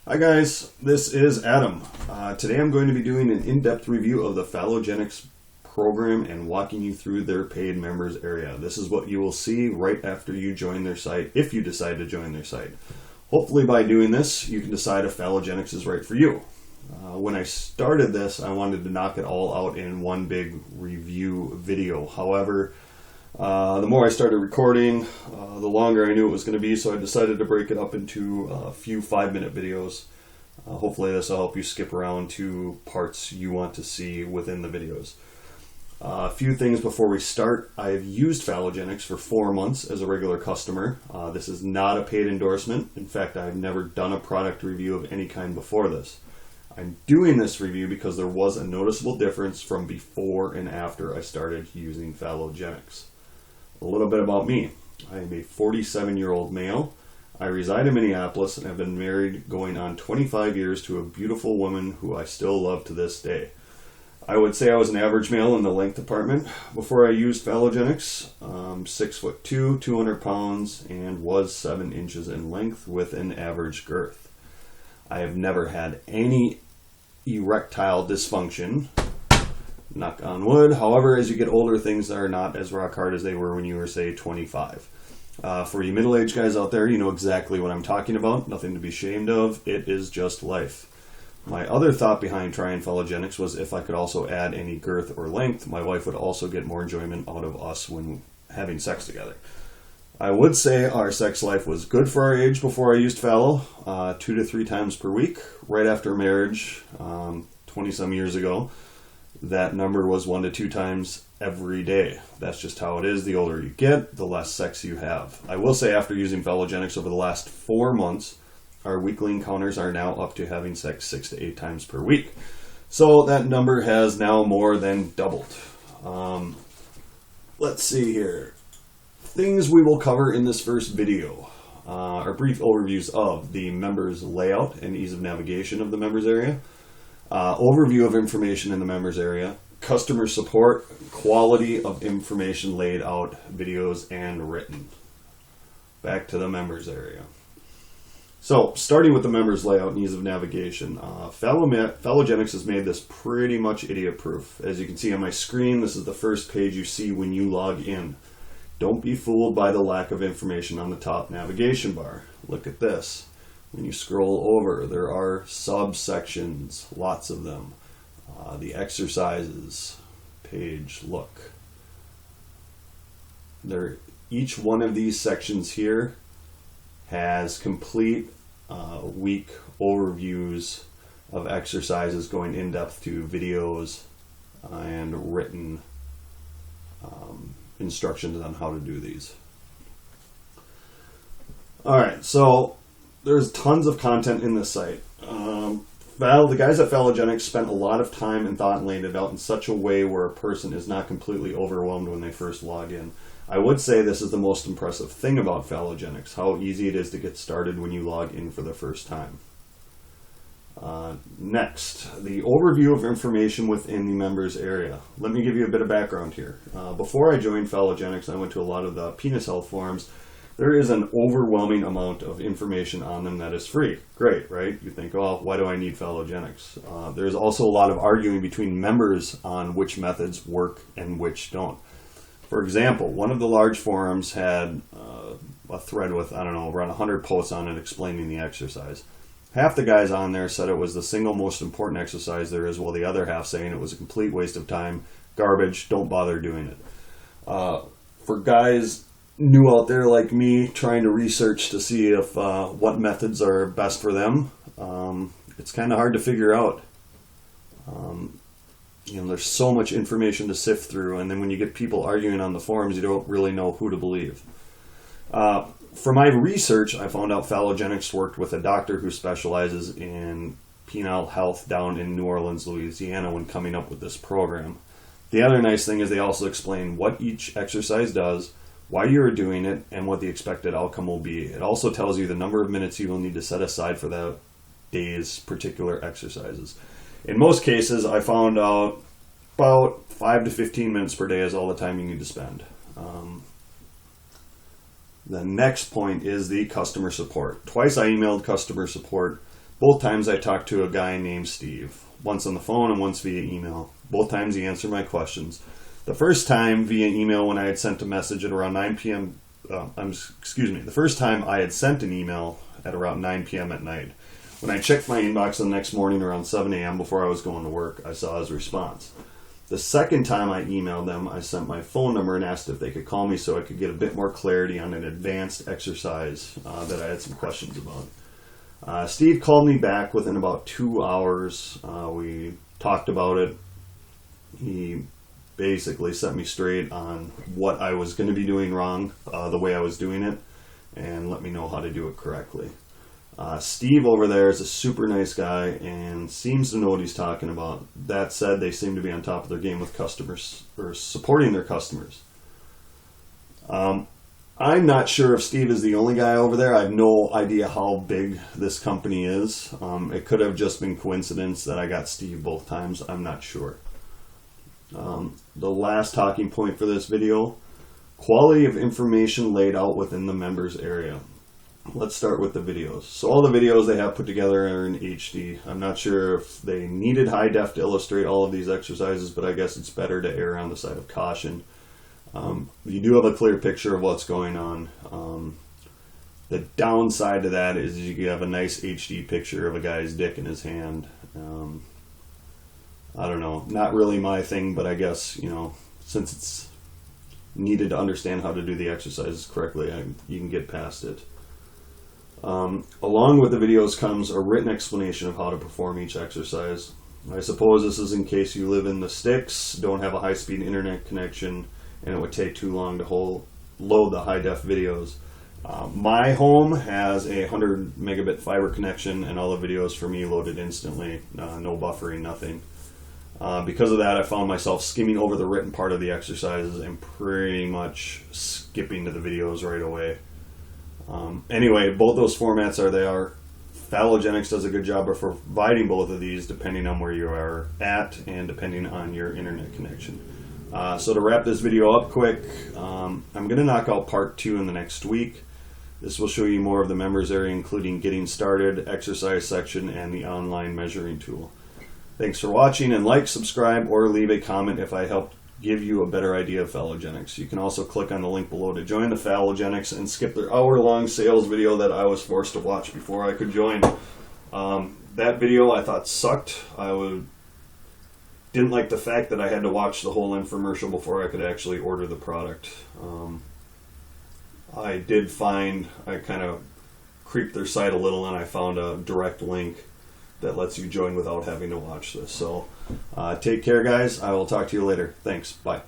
Hi guys, this is Adam. Today I'm going to be doing an in-depth review of the Phalogenics program and walking you through their paid members area. This is what you will see right after you join their site, if you decide to join their site. Hopefully by doing this, you can decide if Phalogenics is right for you. When I started this, I wanted to knock it all out in one big review video. However, the more I started recording, the longer I knew it was going to be, so I decided to break it up into a few 5-minute videos. Hopefully this will help you skip around to parts you want to see within the videos. A few things before we start. I've used Phalogenics for 4 months as a regular customer. This is not a paid endorsement. In fact, I've never done a product review of any kind before this. I'm doing this review because there was a noticeable difference from before and after I started using Phalogenics. A little bit about me. I am a 47-year-old male. I reside in Minneapolis and have been married going on 25 years to a beautiful woman who I still love to this day. I would say I was an average male in the length department before I used Phalogenics. 6'2", 200 pounds, and was 7 inches in length with an average girth. I have never had any erectile dysfunction. Knock on wood. However, as you get older, things are not as rock hard as they were when you were, say, 25. For you middle-aged guys out there, you know exactly what I'm talking about. Nothing to be ashamed of. It is just life. My other thought behind trying Phalogenics was if I could also add any girth or length, my wife would also get more enjoyment out of us when having sex together. I would say our sex life was good for our age before I used Phalo, 2 to 3 times per week. Right after marriage, 20-some years ago, that number was 1 to 2 times every day. That's just how it is. The older you get, the less sex you have. I will say after using Phalogenics over the last 4 months, our weekly encounters are now up to having sex 6 to 8 times per week. So that number has now more than doubled. Let's see here. Things we will cover in this first video are brief overviews of the members layout and ease of navigation of the members area. Overview of information in the members area, customer support, quality of information laid out, videos, and written. Back to the members area. So, starting with the members layout and ease of navigation, Phalogenics has made this pretty much idiot-proof. As you can see on my screen, this is the first page you see when you log in. Don't be fooled by the lack of information on the top navigation bar. Look at this. When you scroll over, there are subsections, lots of them. The exercises page, look. Each one of these sections here has complete week overviews of exercises going in depth to videos and written instructions on how to do these. Alright, so there's tons of content in this site. The guys at Phalogenics spent a lot of time and thought and laid it out in such a way where a person is not completely overwhelmed when they first log in. I would say this is the most impressive thing about Phalogenics, how easy it is to get started when you log in for the first time. Next, the overview of information within the members area. Let me give you a bit of background here. Before I joined Phalogenics, I went to a lot of the penis health forums. There is an overwhelming amount of information on them that is free. Great, right? You think, oh, why do I need Phalogenics? There's also a lot of arguing between members on which methods work and which don't. For example, one of the large forums had a thread with, I don't know, around 100 posts on it explaining the exercise. Half the guys on there said it was the single most important exercise there is, while the other half saying it was a complete waste of time, garbage, don't bother doing it. For guys new out there like me trying to research to see if what methods are best for them, it's kind of hard to figure out. There's so much information to sift through, and then when you get people arguing on the forums, you don't really know who to believe. For my research, I found out Phalogenics worked with a doctor who specializes in penile health down in New Orleans, Louisiana, when coming up with this program. The other nice thing is they also explain what each exercise does, why you are doing it, and what the expected outcome will be. It also tells you the number of minutes you will need to set aside for that day's particular exercises. In most cases, I found out about 5 to 15 minutes per day is all the time you need to spend. The next point is the customer support. Twice I emailed customer support Both times I talked to a guy named Steve, once on the phone and once via email. Both times he answered my questions. The first time via email when I had sent a message at around 9 p.m. The first time I had sent an email at around 9 p.m. at night. When I checked my inbox the next morning around 7 a.m. before I was going to work, I saw his response. The second time I emailed them, I sent my phone number and asked if they could call me so I could get a bit more clarity on an advanced exercise that I had some questions about. Steve called me back within about 2 hours. We talked about it. He basically set me straight on what I was going to be doing wrong, the way I was doing it, and let me know how to do it correctly. Steve over there is a super nice guy and seems to know what he's talking about. That said, they seem to be on top of their game with customers, or supporting their customers. I'm not sure if Steve is the only guy over there. I have no idea how big this company is. It could have just been coincidence that I got Steve both times. I'm not sure. The last talking point for this video, quality of information laid out within the members area. Let's start with the videos. So all the videos they have put together are in HD. I'm not sure if they needed high def to illustrate all of these exercises, but I guess it's better to err on the side of caution. You do have a clear picture of what's going on. The downside to that is you have a nice HD picture of a guy's dick in his hand. I don't know, not really my thing, but I guess, since it's needed to understand how to do the exercises correctly, you can get past it. Along with the videos comes a written explanation of how to perform each exercise. I suppose this is in case you live in the sticks, don't have a high-speed internet connection, and it would take too long to load the high-def videos. My home has a 100 megabit fiber connection, and all the videos for me loaded instantly, no buffering, nothing. Because of that, I found myself skimming over the written part of the exercises and pretty much skipping to the videos right away. Anyway, both those formats are there. Phalogenics does a good job of providing both of these depending on where you are at and depending on your internet connection. So to wrap this video up quick, I'm going to knock out part 2 in the next week. This will show you more of the members area, including getting started, exercise section, and the online measuring tool. Thanks for watching, and like, subscribe, or leave a comment if I helped give you a better idea of Phalogenics. You can also click on the link below to join the Phalogenics and skip their hour-long sales video that I was forced to watch before I could join. That video I thought sucked. Didn't like the fact that I had to watch the whole infomercial before I could actually order the product. I did find, I kind of creeped their site a little, and I found a direct link that lets you join without having to watch this. So take care, guys. I will talk to you later. Thanks. Bye.